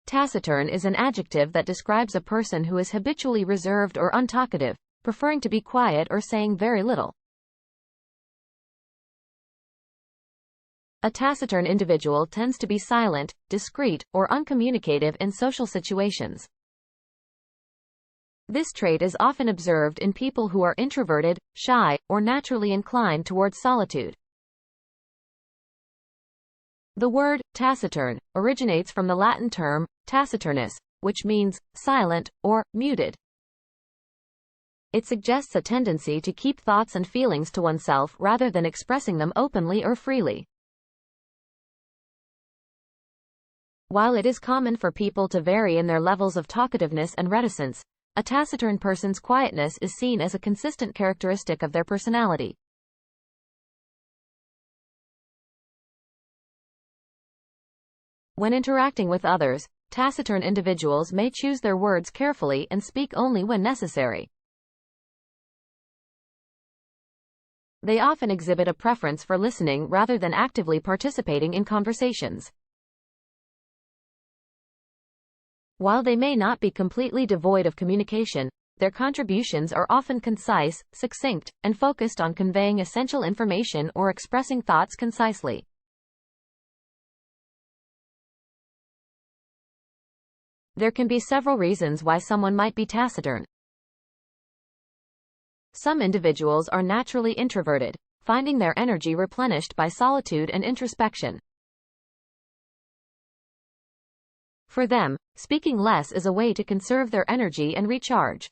Taciturn is an adjective that describes a person who is habitually reserved or untalkative, preferring to be quiet or saying very little. A taciturn individual tends to be silent, discreet, or uncommunicative in social situations. This trait is often observed in people who are introverted, shy, or naturally inclined towards solitude. The word taciturn originates from the Latin term taciturnus, which means silent or muted. It suggests a tendency to keep thoughts and feelings to oneself rather than expressing them openly or freely. While it is common for people to vary in their levels of talkativeness and reticence, a taciturn person's quietness is seen as a consistent characteristic of their personality. When interacting with others, taciturn individuals may choose their words carefully and speak only when necessary. They often exhibit a preference for listening rather than actively participating in conversations. While they may not be completely devoid of communication, their contributions are often concise, succinct, and focused on conveying essential information or expressing thoughts concisely. There can be several reasons why someone might be taciturn. Some individuals are naturally introverted, finding their energy replenished by solitude and introspection. For them, speaking less is a way to conserve their energy and recharge.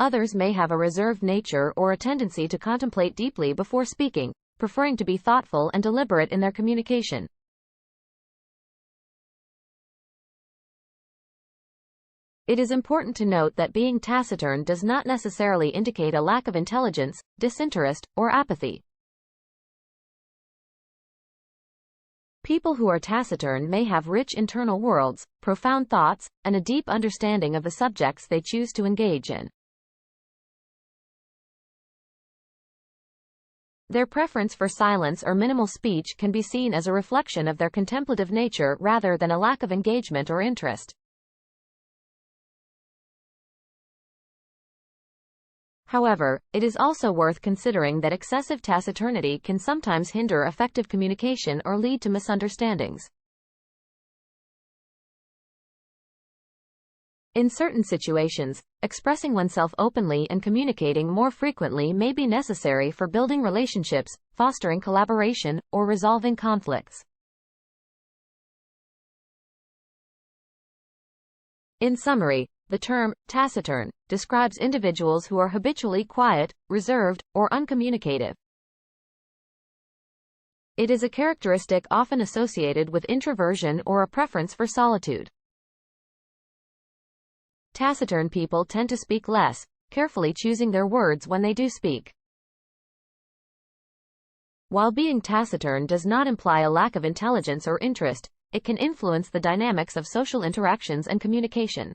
Others may have a reserved nature or a tendency to contemplate deeply before speaking, preferring to be thoughtful and deliberate in their communication. It is important to note that being taciturn does not necessarily indicate a lack of intelligence, disinterest, or apathy. People who are taciturn may have rich internal worlds, profound thoughts, and a deep understanding of the subjects they choose to engage in. Their preference for silence or minimal speech can be seen as a reflection of their contemplative nature rather than a lack of engagement or interest. However, it is also worth considering that excessive taciturnity can sometimes hinder effective communication or lead to misunderstandings. In certain situations, expressing oneself openly and communicating more frequently may be necessary for building relationships, fostering collaboration, or resolving conflicts. In summary, the term taciturn describes individuals who are habitually quiet, reserved, or uncommunicative. It is a characteristic often associated with introversion or a preference for solitude. Taciturn people tend to speak less, carefully choosing their words when they do speak. While being taciturn does not imply a lack of intelligence or interest, it can influence the dynamics of social interactions and communication.